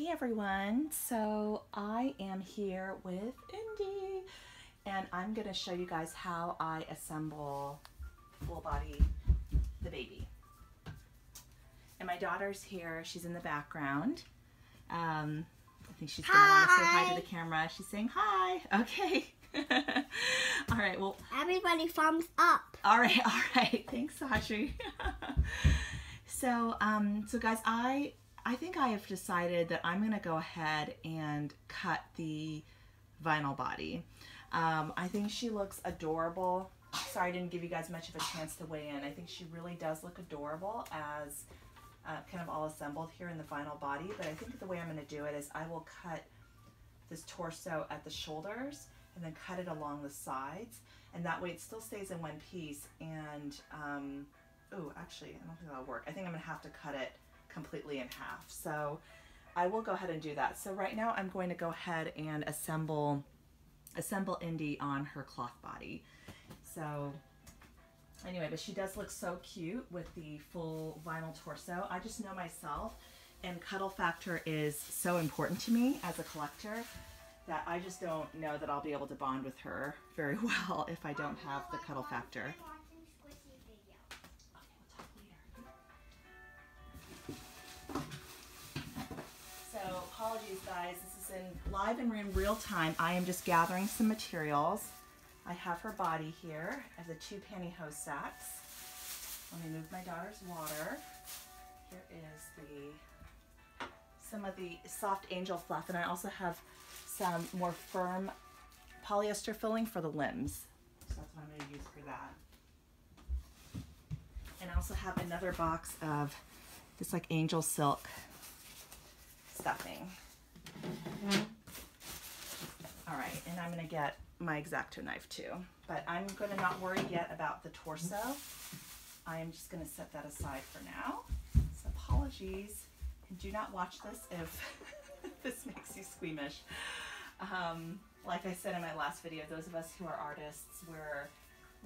Hey everyone, so I am here with Indy and I'm going to show you guys how I assemble full body the baby. And my daughter's here, she's in the background. I think she's going to want to say hi to the camera. She's saying hi. Okay. All right, well. Everybody thumbs up. All right. Thanks, Sashi. So guys, I think I have decided that I'm going to go ahead and cut the vinyl body. I think she looks adorable. Sorry I didn't give you guys much of a chance to weigh in. I think she really does look adorable as kind of all assembled here in the vinyl body. But I think the way I'm going to do it is I will cut this torso at the shoulders and then cut it along the sides. And that way it still stays in one piece. And, oh, actually, I don't think that'll work. I think I'm going to have to cut it completely in half. So I will go ahead and do that. So right now I'm going to go ahead and assemble Indy on her cloth body. So anyway, but she does look so cute with the full vinyl torso. I just know myself, and cuddle factor is so important to me as a collector that I just don't know that I'll be able to bond with her very well if I don't have the cuddle factor. Apologies guys, this is in live and in real time. I am just gathering some materials. I have her body here as the 2 pantyhose sacks. Let me move my daughter's water. Here is some of the soft angel fluff, and I also have some more firm polyester filling for the limbs. So that's what I'm going to use for that. And I also have another box of this like angel silk stuffing. All right, and I'm going to get my X-Acto knife too, but I'm going to not worry yet about the torso. I am just going to set that aside for now. So apologies, and do not watch this if this makes you squeamish. Like I said in my last video, those of us who are artists,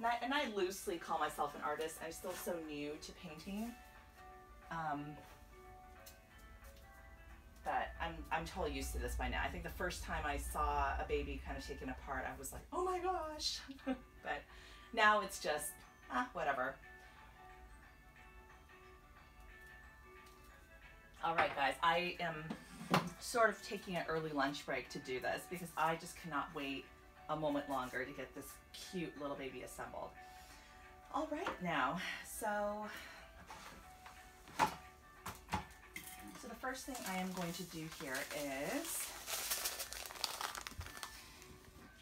and I loosely call myself an artist, I'm still so new to painting. But I'm totally used to this by now. I think the first time I saw a baby kind of taken apart, I was like, oh my gosh. But now it's just, whatever. All right, guys, I am sort of taking an early lunch break to do this because I just cannot wait a moment longer to get this cute little baby assembled. All right, now, so the first thing I am going to do here is,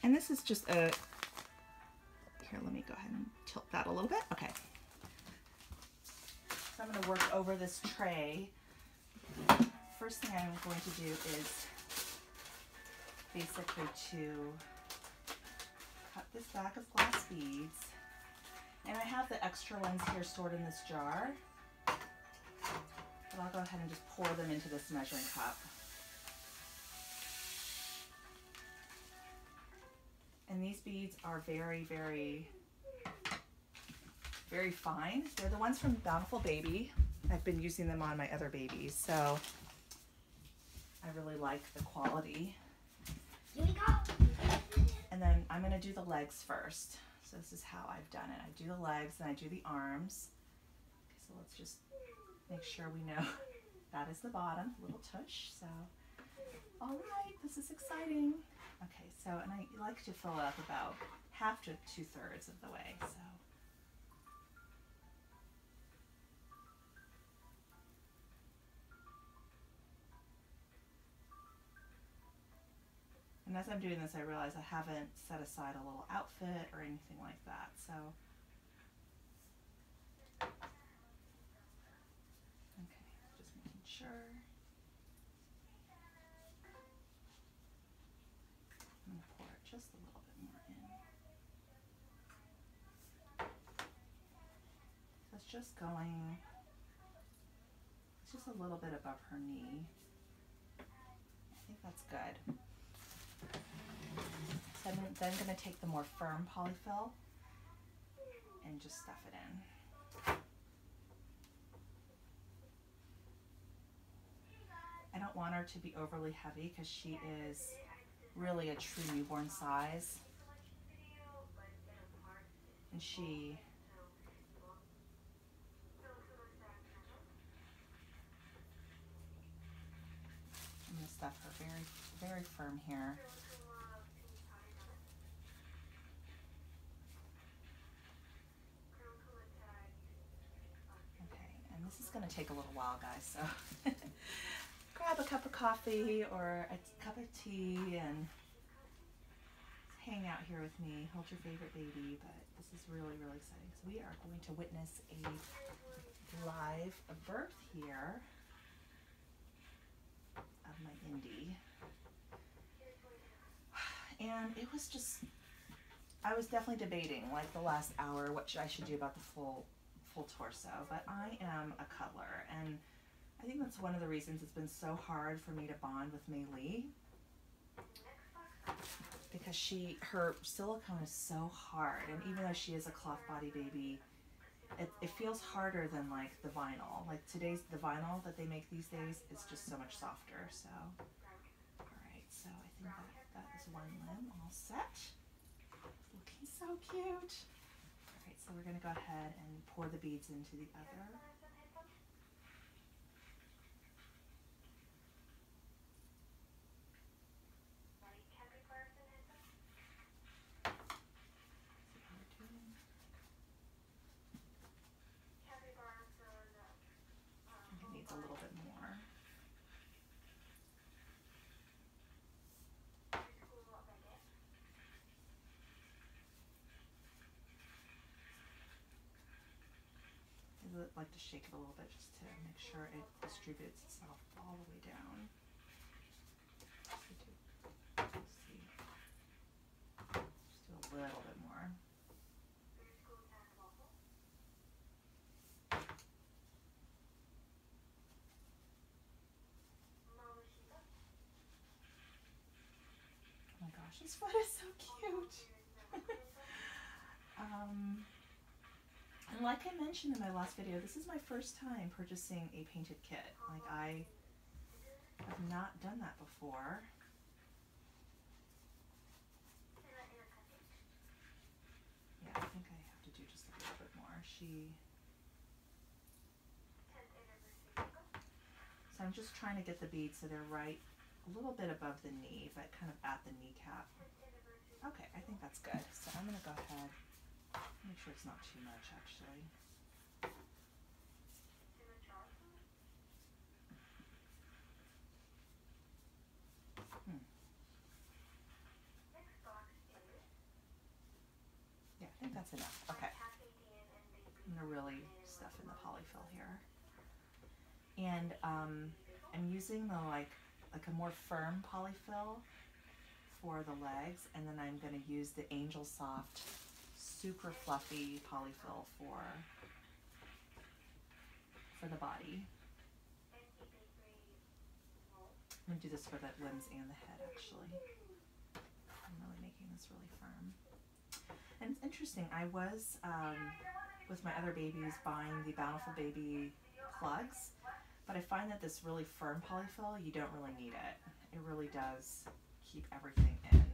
and this is just here, let me go ahead and tilt that a little bit. Okay. So I'm going to work over this tray. First thing I'm going to do is basically to cut this back of glass beads. And I have the extra ones here stored in this jar. But I'll go ahead and just pour them into this measuring cup. And these beads are very, very, very fine. They're the ones from Bountiful Baby. I've been using them on my other babies, so I really like the quality. Here we go. And then I'm going to do the legs first. So this is how I've done it. I do the legs and I do the arms. Okay, so let's just make sure we know that is the bottom, little tush. So, all right, this is exciting. Okay, so, and I like to fill it up about half to 2/3 of the way, so. And as I'm doing this, I realize I haven't set aside a little outfit or anything like that, so. Sure. I'm going to pour it just a little bit more in. So it's just going, it's just a little bit above her knee. I think that's good. So I'm then going to take the more firm polyfill and just stuff it in. don't want her to be overly heavy because she is really a true newborn size. And she I'm going to stuff her very, very firm here. Okay, and this is going to take a little while, guys, so grab a cup of coffee or a cup of tea and hang out here with me. Hold your favorite baby, but this is really, really exciting. So we are going to witness a live birth here of my Indy. And it was just, I was definitely debating like the last hour what I should do about the full torso, but I am a cuddler, and I think that's one of the reasons it's been so hard for me to bond with Mei Lee, because her silicone is so hard, and even though she is a cloth body baby, it feels harder than like the vinyl. Like the vinyl that they make these days is just so much softer. So, all right, so I think that is one limb all set. Looking so cute. All right, so we're gonna go ahead and pour the beads into the other. A little bit more. I like to shake it a little bit just to make sure it distributes itself all the way down. Let's see. Just do a little bit more. Oh my gosh, this foot is so cute. And like I mentioned in my last video, this is my first time purchasing a painted kit. Like, I have not done that before. Yeah, I think I have to do just a little bit more. So I'm just trying to get the beads so they're right a little bit above the knee, but kind of at the kneecap. Okay, I think that's good. So I'm going to go ahead, make sure it's not too much actually. Yeah, I think that's enough. Okay. I'm going to really stuff in the polyfill here. And I'm using the like a more firm polyfill for the legs, and then I'm going to use the Angel Soft super fluffy polyfill for the body. I'm going to do this for the limbs and the head actually. I'm really making this really firm. And it's interesting, I was with my other babies buying the Bountiful Baby plugs, but I find that this really firm polyfill, you don't really need it. It really does keep everything in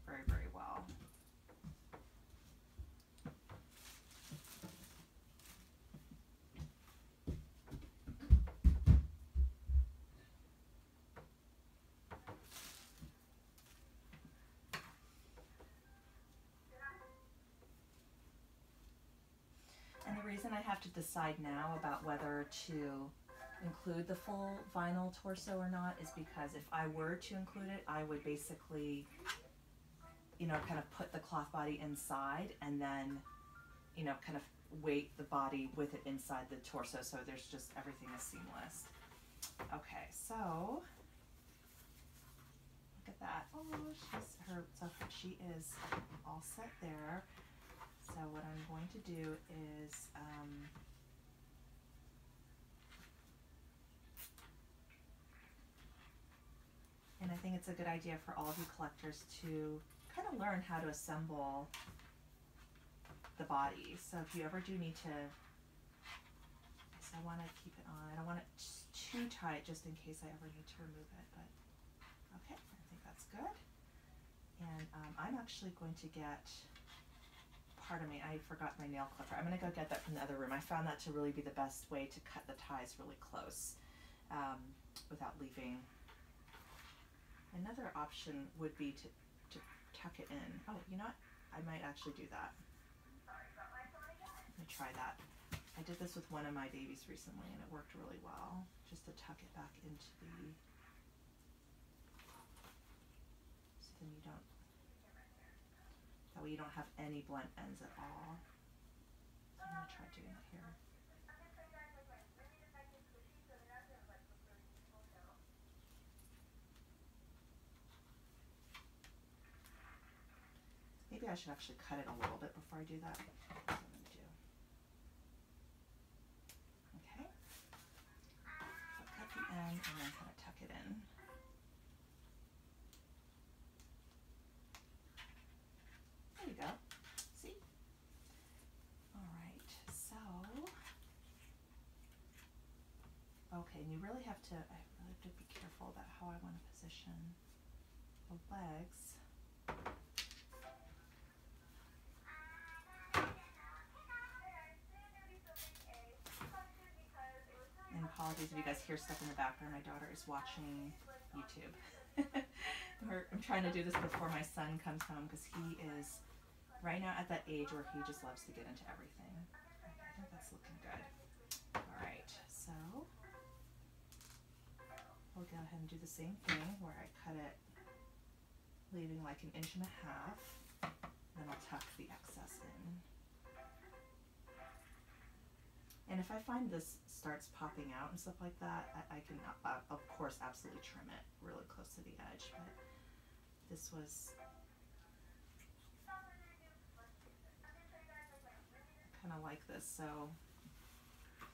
very, very well. And the reason I have to decide now about whether to include the full vinyl torso or not is because if I were to include it, I would basically, you know, kind of put the cloth body inside and then, you know, kind of weight the body with it inside the torso, so there's just everything is seamless. Okay, so look at that. Oh, she is all set there. So what I'm going to do is and I think it's a good idea for all of you collectors to kind of learn how to assemble the body. So if you ever do need to, I want to keep it on. I don't want it too tight just in case I ever need to remove it, but okay, I think that's good. And I'm actually going to get, pardon me, I forgot my nail clipper. I'm going to go get that from the other room. I found that to really be the best way to cut the ties really close without leaving. Another option would be to tuck it in. Oh, you know what? I might actually do that. Let me try that. I did this with one of my babies recently and it worked really well. Just to tuck it back into the, so then you don't, that way you don't have any blunt ends at all. So I'm going to try doing it here. Maybe I should actually cut it a little bit before I do that. That's what I'm going to do. Okay. So cut the end and then kind of tuck it in. There you go. See? All right. So, okay, and you really have to, I really have to be careful about how I want to position the legs. And apologies if you guys hear stuff in the background. My daughter is watching YouTube. I'm trying to do this before my son comes home because he is right now at that age where he just loves to get into everything. Okay, I think that's looking good. All right, so we'll go ahead and do the same thing where I cut it, leaving like 1.5 inches. Then I'll tuck the excess in. And if I find this starts popping out and stuff like that, I can, of course, absolutely trim it really close to the edge. But this was, I kind of like this, so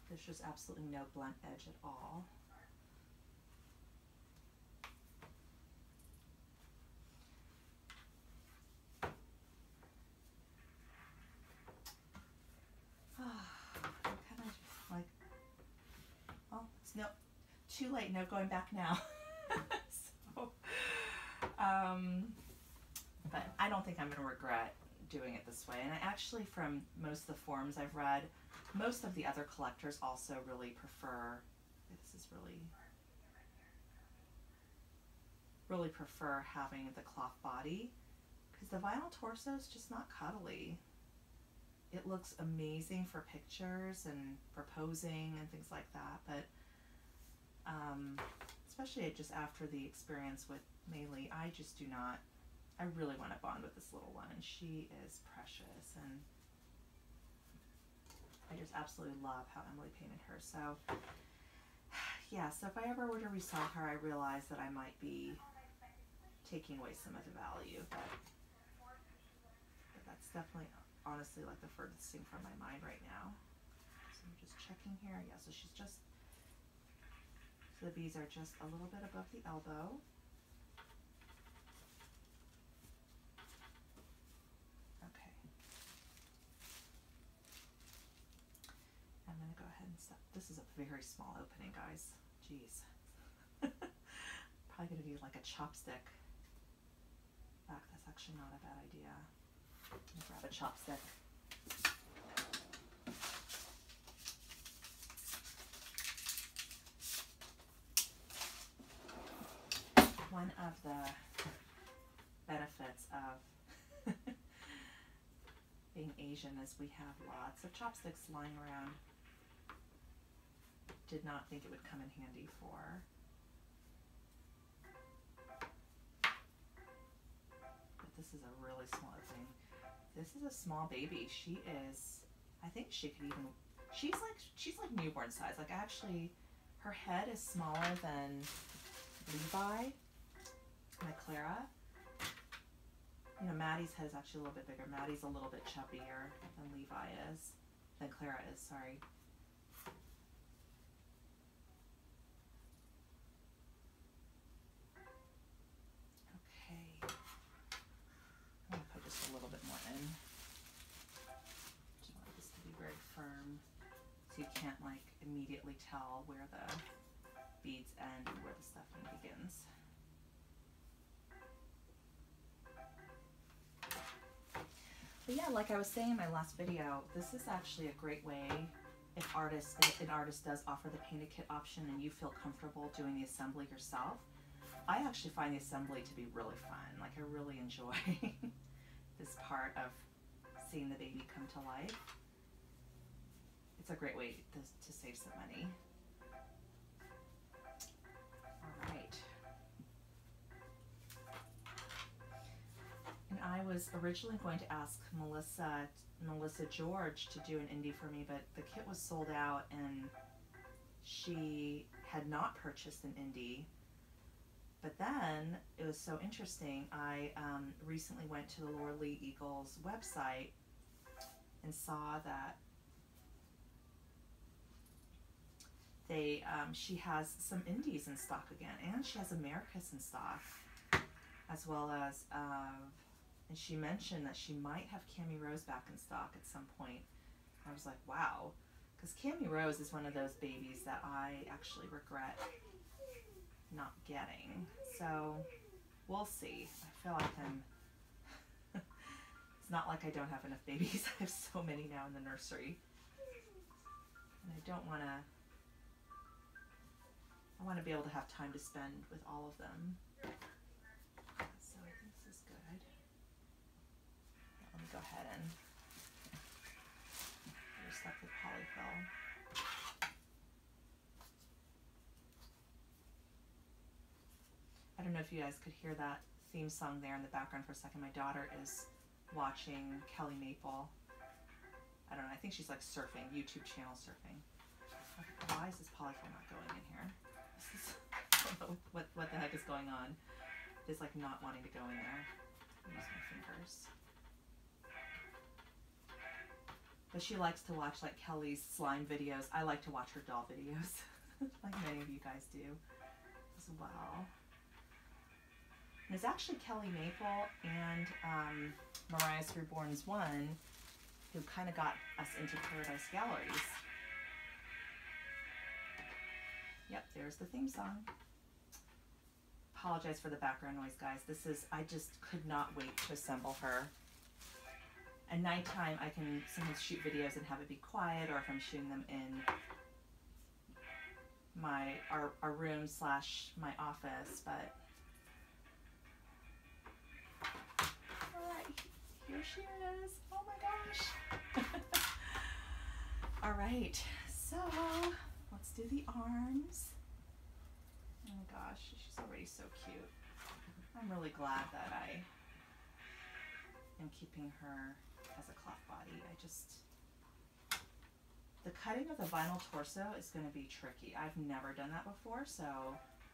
there's just absolutely no blunt edge at all. No, too late, no going back now. So, but I don't think I'm going to regret doing it this way. And I actually, from most of the forums I've read, most of the other collectors also really prefer, this is really prefer having the cloth body because the vinyl torso is just not cuddly. It looks amazing for pictures and for posing and things like that, but especially just after the experience with Maylee, I just do not, I really want to bond with this little one, and she is precious, and I just absolutely love how Emily painted her. So yeah, so if I ever were to resell her, I realize that I might be taking away some of the value, but that's definitely honestly like the furthest thing from my mind right now. So I'm just checking here. Yeah, so she's just, so the bees are just a little bit above the elbow. Okay. I'm going to go ahead and stop. This is a very small opening, guys. Jeez. Probably going to need like a chopstick. Back, that's actually not a bad idea. Let me grab a chopstick. One of the benefits of being Asian is we have lots of chopsticks lying around. Did not think it would come in handy for this is a really small thing. This is a small baby. She is, I think she could even, she's like newborn size. Like actually, her head is smaller than Levi, my Clara. You know, Maddie's head is actually a little bit bigger. Maddie's a little bit chubbier than Levi is, than Clara is, sorry. Just a little bit more in. Just want this to be very firm so you can't like immediately tell where the beads end and where the stuffing begins. But yeah, like I was saying in my last video, this is actually a great way if an artist does offer the painted kit option and you feel comfortable doing the assembly yourself. I actually find the assembly to be really fun. Like, I really enjoy this part of seeing the baby come to life. It's a great way to save some money. All right. And I was originally going to ask Melissa George to do an indie for me, but the kit was sold out and she had not purchased an indie. But then it was so interesting. I recently went to the Laura Lee Eagles website and saw that she has some indies in stock again, and she has Americas in stock, as well as and she mentioned that she might have Cami Rose back in stock at some point. I was like, wow, because Cami Rose is one of those babies that I actually regret not getting. So we'll see. I feel like it's not like I don't have enough babies. I have so many now in the nursery, and I want to be able to have time to spend with all of them. So I think this is good. Let me go ahead and stuff with polyfill. I don't know if you guys could hear that theme song there in the background for a second. My daughter is watching Kelly Maple. I don't know, I think she's like surfing, YouTube channel surfing. Why is this polyfill not going in here? I don't know what the heck is going on. It's like not wanting to go in there. Use my fingers. But she likes to watch like Kelly's slime videos. I like to watch her doll videos, like many of you guys do as well. And it's actually Kelly Maple and Mariah's Reborn's one who kind of got us into Paradise Galleries. Yep, there's the theme song. Apologize for the background noise, guys. I just could not wait to assemble her. At nighttime, I can sometimes shoot videos and have it be quiet, or if I'm shooting them in our room / my office, but alright, here she is. Oh my gosh. Alright, so let's do the arms. Oh my gosh, she's already so cute. I'm really glad that I am keeping her as a cloth body. The cutting of the vinyl torso is going to be tricky. I've never done that before, so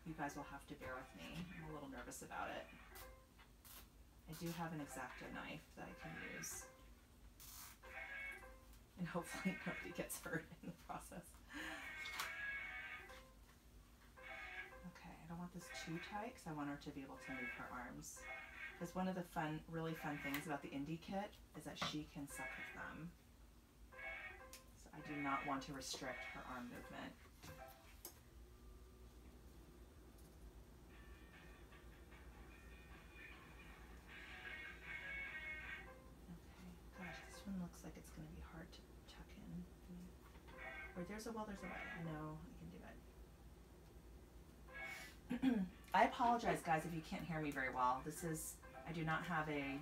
you guys will have to bear with me. I'm a little nervous about it. I do have an X-Acto knife that I can use. And hopefully nobody gets hurt in the process. Okay, I don't want this too tight because I want her to be able to move her arms. Because one of the really fun things about the indie kit is that she can suck with them. So I do not want to restrict her arm movement. Okay, gosh, this one looks like it's going to be hard to tuck in. Or there's a way. I know I can do it. I apologize, guys, if you can't hear me very well. I do not have a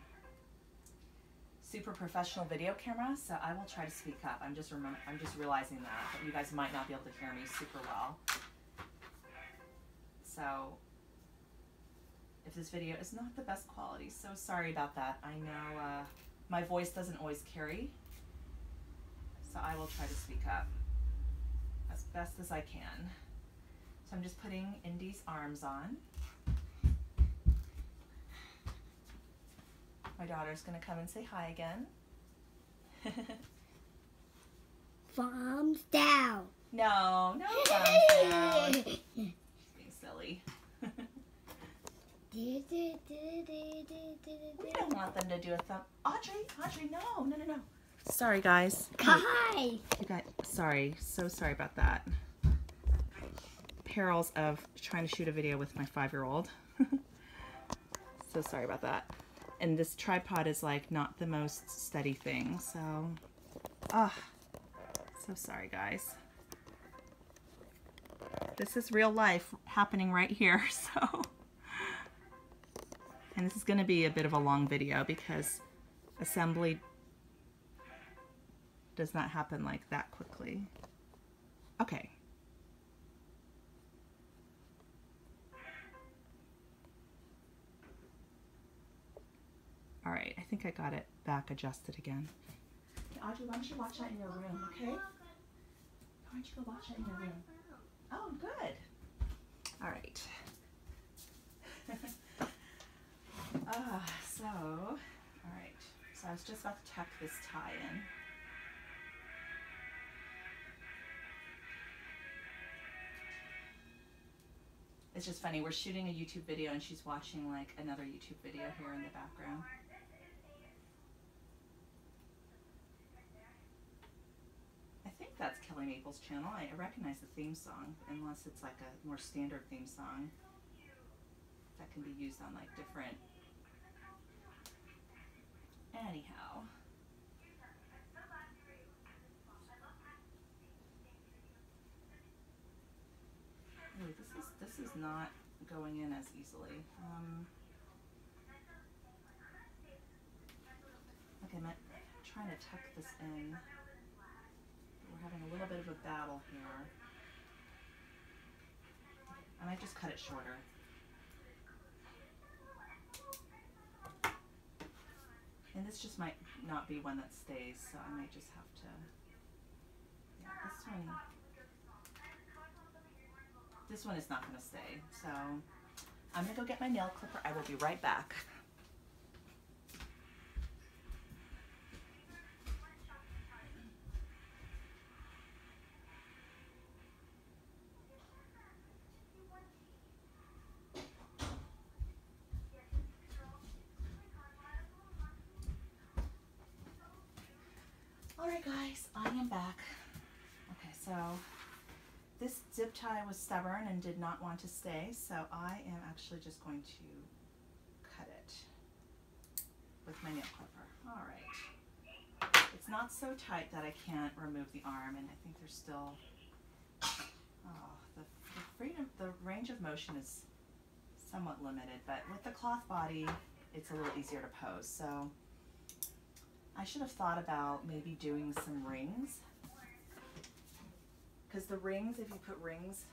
super professional video camera, so I will try to speak up. I'm just realizing that you guys might not be able to hear me super well. So if this video is not the best quality, so sorry about that. I know my voice doesn't always carry, so I will try to speak up as best as I can. So I'm just putting Indy's arms on. My daughter's gonna come and say hi again. Thumbs down. No thumbs down. She's being silly. We don't want them to do a thumb. Audrey, no. Sorry, guys. Hi. You guys, sorry. So sorry about that. perils of trying to shoot a video with my 5-year-old. So sorry about that. And this tripod is like not the most steady thing, so so sorry guys. This is real life happening right here, so. And this is going to be a bit of a long video because assembly does not happen like that quickly. Okay. All right, I think I got it back adjusted again. Audrey, why don't you watch that in your room, okay? Why don't you go watch it in your room? Oh, good. All right. All right. So I was just about to tuck this tie in. It's just funny, we're shooting a YouTube video and she's watching like another YouTube video here in the background. I think that's Kelly Maples' channel. I recognize the theme song, unless it's like a more standard theme song that can be used on like different... Anyhow. Ooh, this is not going in as easily. Okay, I'm trying to tuck this in. We're having a little bit of a battle here. I might just cut it shorter. And this just might not be one that stays, so I might just have to... Yeah, this one is not going to stay, so I'm going to go get my nail clipper. I will be right back. Alright guys, I am back. Okay, so this zip tie was stubborn and did not want to stay, so I am actually just going to cut it with my nail clipper. Alright. It's not so tight that I can't remove the arm, and I think there's still... the range of motion is somewhat limited, but with the cloth body, it's a little easier to pose, so... I should have thought about maybe doing some rings, because the rings, if you put rings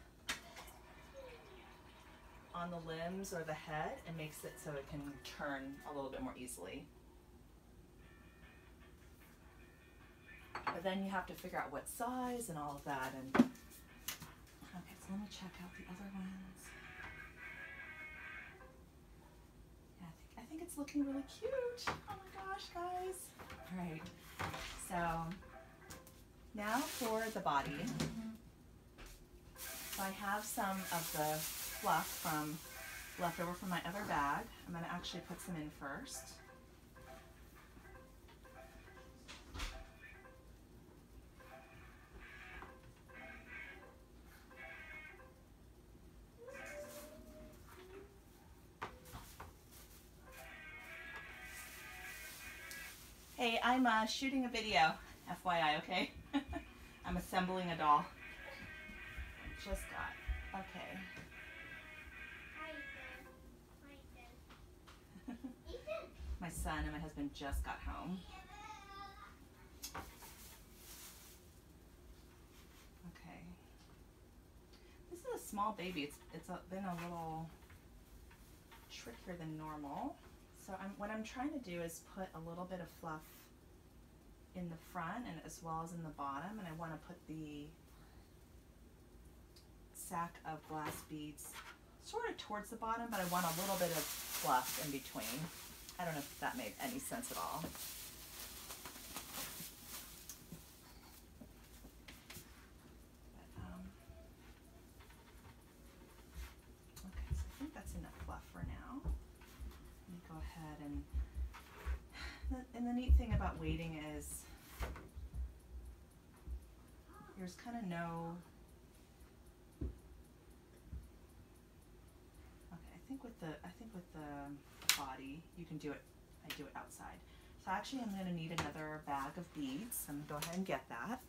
on the limbs or the head, it makes it so it can turn a little bit more easily. But then you have to figure out what size and all of that. And okay, so let me check out the other ones. Yeah, I think it's looking really cute. Oh my gosh, guys. All right, so now for the body. So I have some of the fluff left over from my other bag. I'm going to actually put some in first. Hey, I'm shooting a video, FYI, okay? I'm assembling a doll. Just got, okay. My son and my husband just got home. Okay. This is a small baby. It's been a little trickier than normal. So what I'm trying to do is put a little bit of fluff in the front and as well as in the bottom, and I want to put the sack of glass beads sort of towards the bottom, but I want a little bit of fluff in between. I don't know if that made any sense at all. Okay, so I think that's enough fluff for now. Let me go ahead and the neat thing about waiting is there's kind of no I think with the body, you can do it. I do it outside. So actually, I'm going to need another bag of beads. I'm going to go ahead and get that.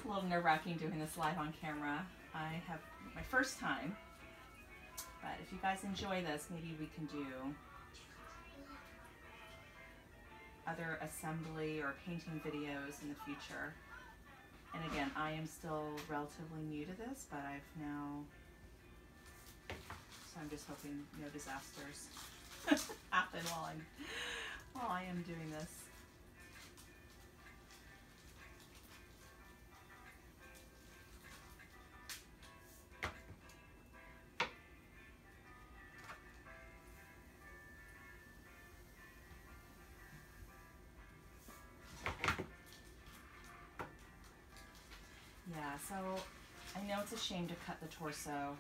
A little nerve-wracking doing this live on camera. I have my first time, but if you guys enjoy this, maybe we can do other assembly or painting videos in the future. And again, I am still relatively new to this, but I've now, so I'm just hoping no disasters happen while I am doing this. Yeah, so I know it's a shame to cut the torso.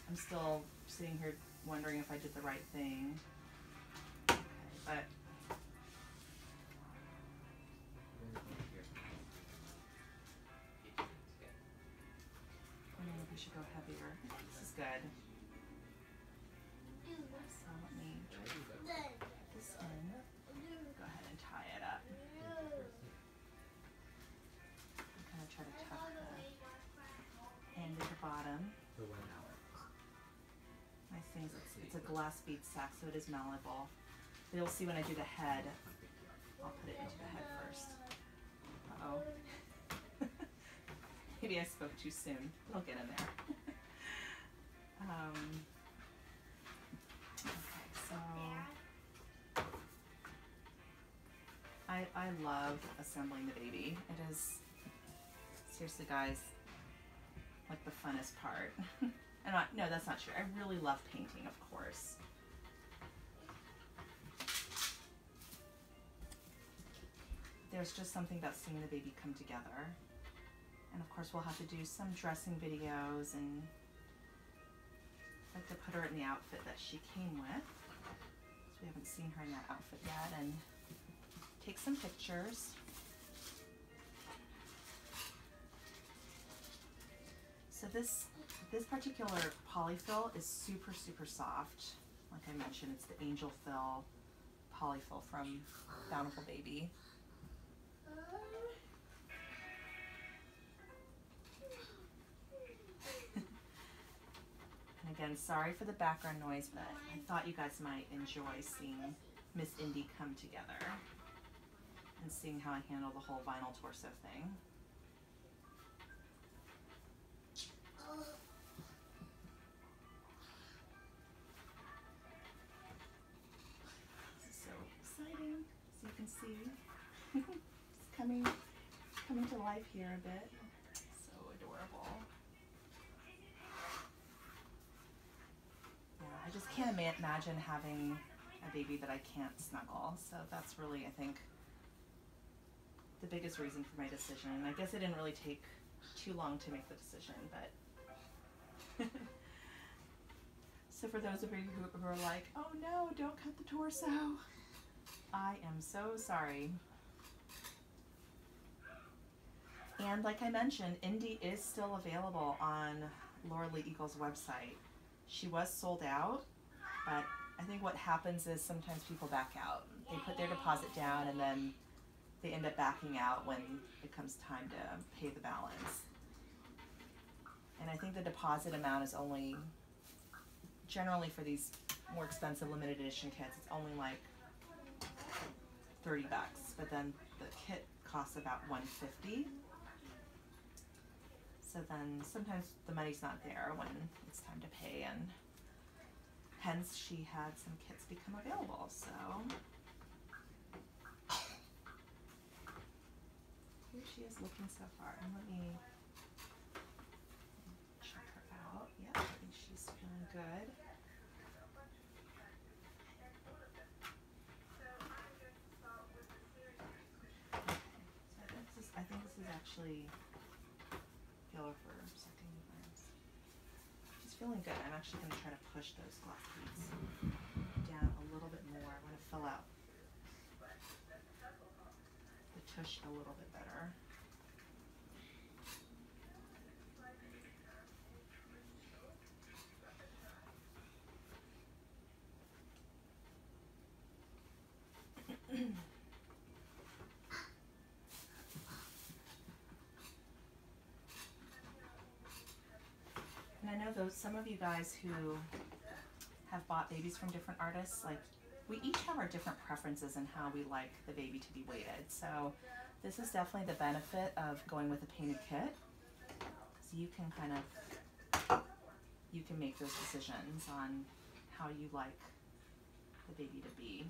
I'm still sitting here wondering if I did the right thing. Okay, but I don't know if we should go heavier. This is good. So let me get this in. Go ahead and tie it up. I'm kind of try to tuck the end at the bottom. Nice thing is it's a glass bead sack, so it is malleable. But you'll see when I do the head, I'll put it into the head first. Uh-oh. Maybe I spoke too soon. It'll get in there. Okay, so I love assembling the baby. It is, seriously guys, like the funnest part. No, that's not true. I really love painting, of course. There's just something about seeing the baby come together. And of course we'll have to do some dressing videos, and I'd like to put her in the outfit that she came with. So we haven't seen her in that outfit yet, and take some pictures. So this particular polyfill is super, super soft. Like I mentioned, it's the Angel Fill polyfill from Bountiful Baby. And again, sorry for the background noise, but I thought you guys might enjoy seeing Miss Indy come together and seeing how I handle the whole vinyl torso thing. This is so exciting, as you can see. It's coming to life here a bit. So adorable. Yeah, I just can't imagine having a baby that I can't snuggle. So that's really, I think, the biggest reason for my decision. And I guess it didn't really take too long to make the decision, but so for those of you who are like, oh no, don't cut the torso, I am so sorry. And like I mentioned, Indy is still available on Laura Lee Eagle's website. She was sold out, but I think what happens is sometimes people back out. They put their deposit down and then they end up backing out when it comes time to pay the balance. And I think the deposit amount is only, generally for these more expensive limited edition kits, it's only like $30, but then the kit costs about $150. So then sometimes the money's not there when it's time to pay, and hence she had some kits become available. So here she is looking so far. And let me Feeling good. I think this is actually feel for sucking the arms. She's feeling good. I'm actually going to try to push those glass beads down a little bit more. I want to fill out the tush a little bit better. And I know some of you guys who have bought babies from different artists, like we each have our different preferences in how we like the baby to be weighted. So this is definitely the benefit of going with a painted kit. So you can you can make those decisions on how you like the baby to be.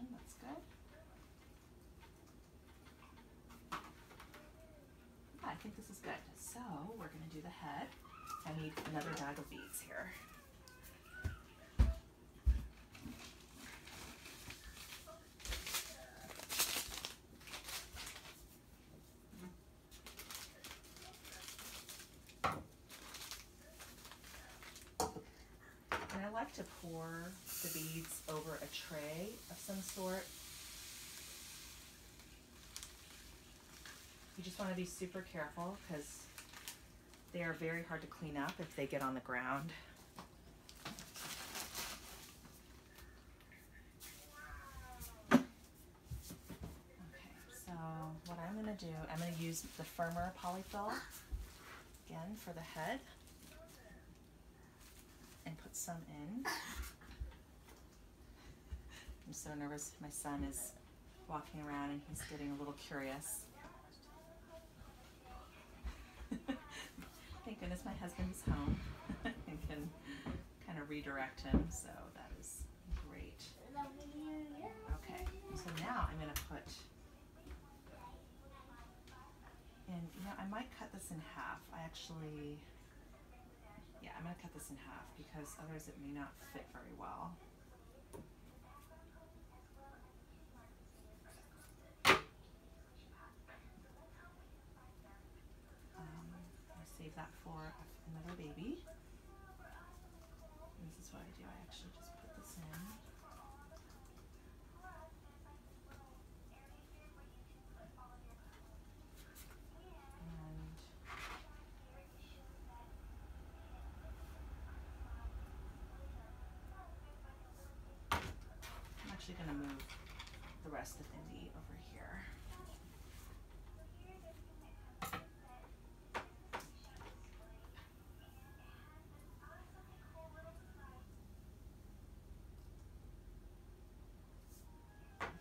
That's good. Yeah, I think this is good. So we're going to do the head. I need another bag of beads here. And I like to pour the beads over a tray of some sort. You just want to be super careful because they are very hard to clean up if they get on the ground. Okay, so what I'm going to do, I'm going to use the firmer polyfill again for the head and put some in. I'm so nervous. My son is walking around and he's getting a little curious. Thank goodness my husband is home and can kind of redirect him, so that is great. Okay, so now I'm going to put in, I might cut this in half. I'm going to cut this in half because otherwise it may not fit very well. Save that for another baby. And this is what I do. I actually just put this in. And I'm actually going to move the rest of Indy over here.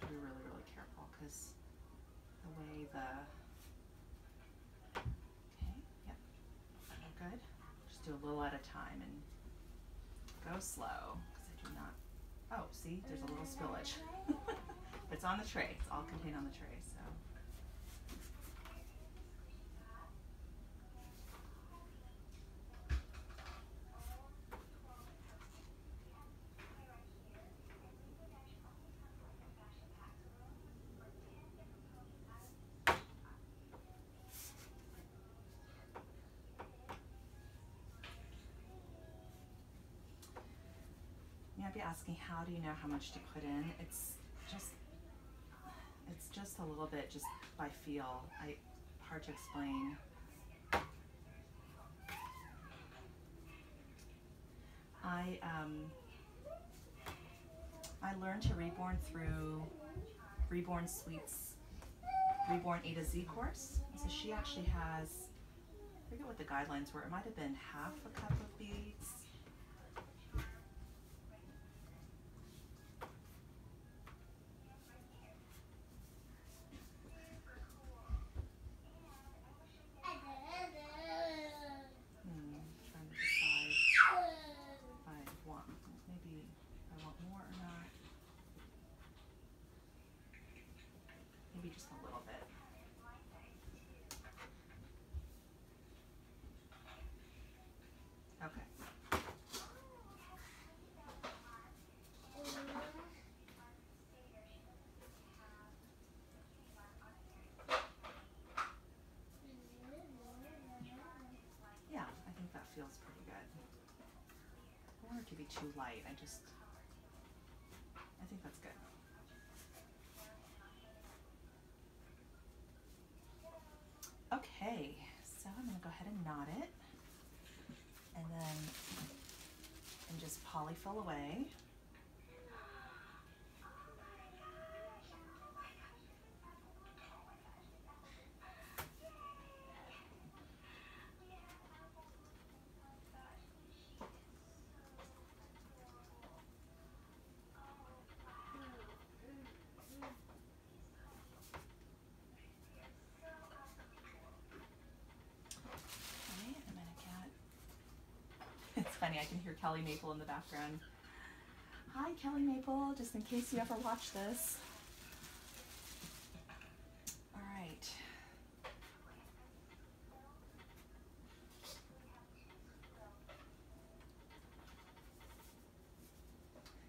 Be really, really careful because the way okay, yep, we're good. Just do a little at a time and go slow because I do not, oh, see, there's a little spillage. It's on the tray, it's all contained on the tray, so. You might be asking, how do you know how much to put in? It's just a little bit, just by feel. Hard to explain. I learned to reborn through Reborn Sweets, Reborn A to Z course. So she actually has, I forget what the guidelines were. It might have been half a cup of beads. just a little bit. Okay. Yeah, I think that feels pretty good. I don't want it to be too light. I think that's good. Okay, so I'm gonna go ahead and knot it, and just polyfill away. It's funny, I can hear Kelly Maple in the background. Hi, Kelly Maple, just in case you ever watch this. All right.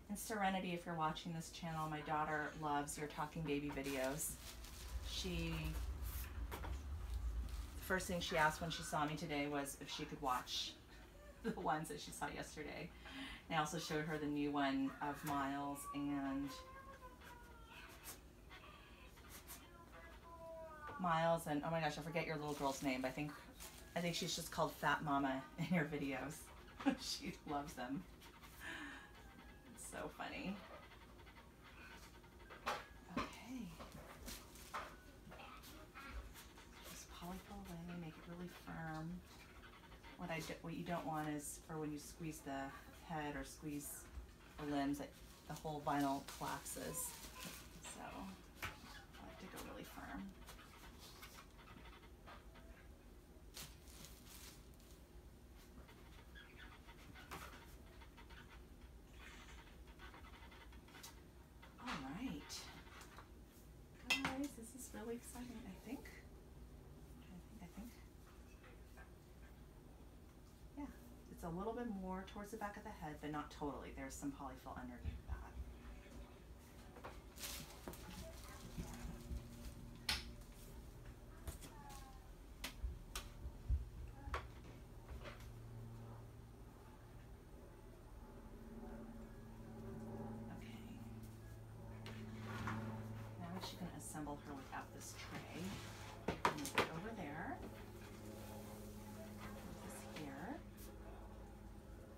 And Serenity, if you're watching this channel, my daughter loves your Talking Baby videos. The first thing she asked when she saw me today was if she could watch the ones that she saw yesterday. And I also showed her the new one of Miles and oh my gosh, I forget your little girl's name, but I think she's just called Fat Mama in your videos. She loves them. It's so funny. Okay. Just polyfill away, make it really firm. What you don't want is for when you squeeze the head or squeeze the limbs that the whole vinyl collapses. So I like to go really firm. All right, guys, this is really exciting. I think. Yeah, it's a little bit more towards the back of the head, but not totally. There's some polyfill underneath that. Assemble her without this tray. Move it over there. Put this here.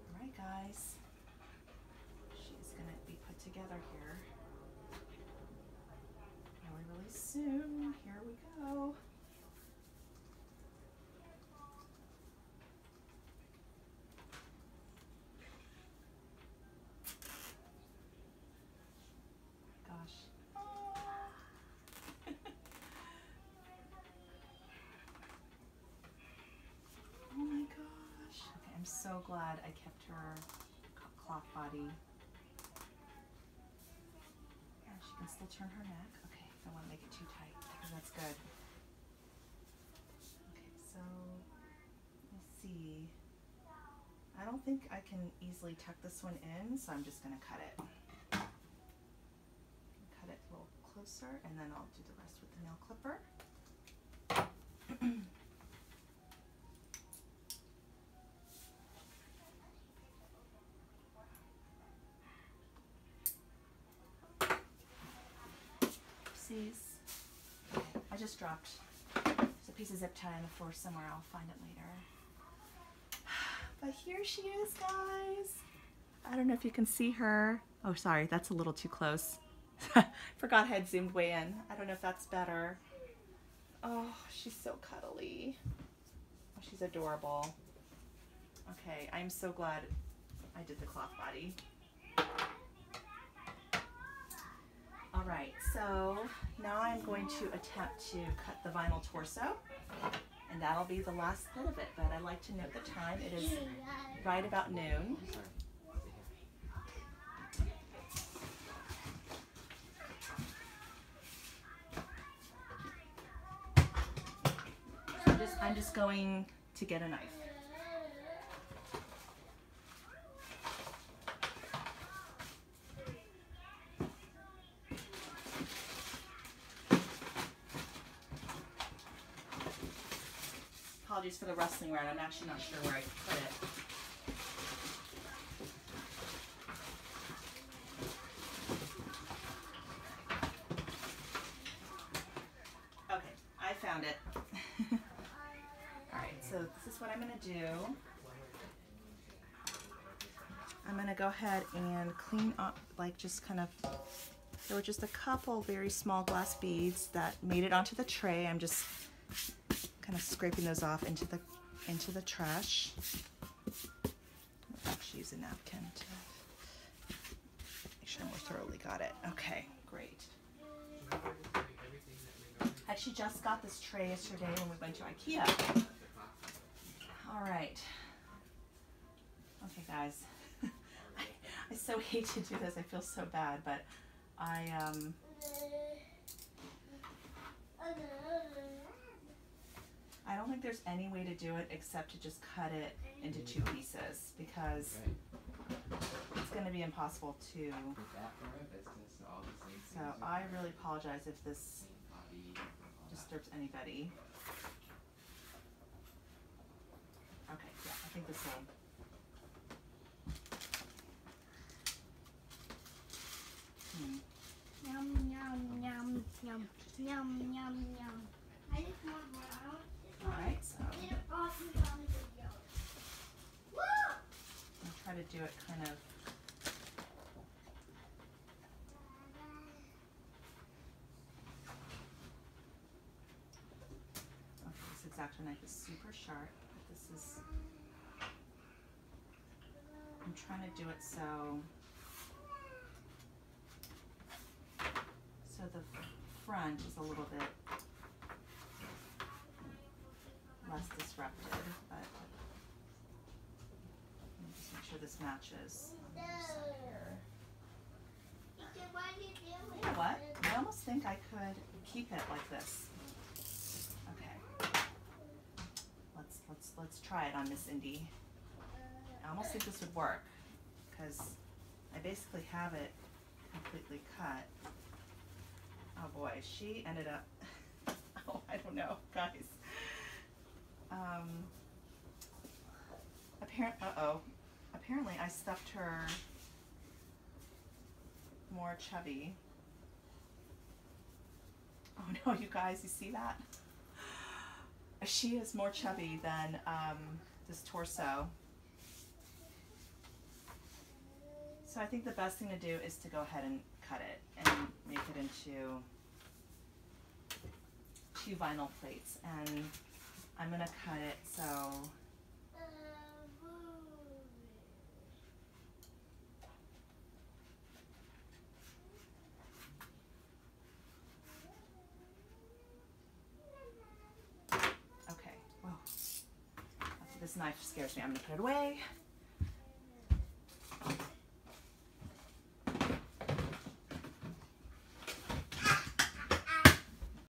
All right, guys. She's gonna be put together here really, really soon. Here we go. I'm so glad I kept her cloth body. Yeah, she can still turn her neck. Okay, I don't want to make it too tight because that's good. Okay, so let's see. I don't think I can easily tuck this one in, so I'm just going to cut it. Cut it a little closer, and then I'll do the rest with the nail clipper. I just dropped a piece of zip tie on the floor somewhere. I'll find it later. But here she is, guys. I don't know if you can see her. Oh, sorry, that's a little too close. Forgot I had zoomed way in. I don't know if that's better. Oh, she's so cuddly. Oh, she's adorable. Okay, I'm so glad I did the cloth body. All right, so now I'm going to attempt to cut the vinyl torso, and that'll be the last bit of it, but I like to note the time. It is right about noon. I'm just going to get a knife. Apologies for the rustling around. I'm actually not sure where I put it. Okay, I found it. Alright, so this is what I'm going to do. I'm going to go ahead and clean up, like just kind of, there were just a couple very small glass beads that made it onto the tray. I'm just kind of scraping those off into the trash. I'll actually use a napkin to make sure I more thoroughly got it. Okay, great. I actually just got this tray yesterday when we went to IKEA. All right. Okay, guys. I so hate to do this. I feel so bad, but I don't think there's any way to do it except to just cut it into 2 pieces, because it's going to be impossible to. So I really apologize if this disturbs anybody. Okay, yeah, I think this will. Yum, yum, yum, yum, yum, yum, yum. I just want more. Alright, so I'll try to do it kind of. Okay, this X-Acto knife is super sharp. This is. I'm trying to do it so the front is a little bit less disrupted, but let me just make sure this matches on the other side here. You know what? I almost think I could keep it like this. Okay. Let's try it on Miss Indy. I almost think this would work, because I basically have it completely cut. Oh boy, she ended up, oh, I don't know, guys. Apparently I stuffed her more chubby. Oh no, you guys, you see that? She is more chubby than this torso. So I think the best thing to do is to go ahead and cut it and make it into 2 vinyl plates. And I'm going to cut it so okay. Whoa. This knife scares me. I'm going to put it away.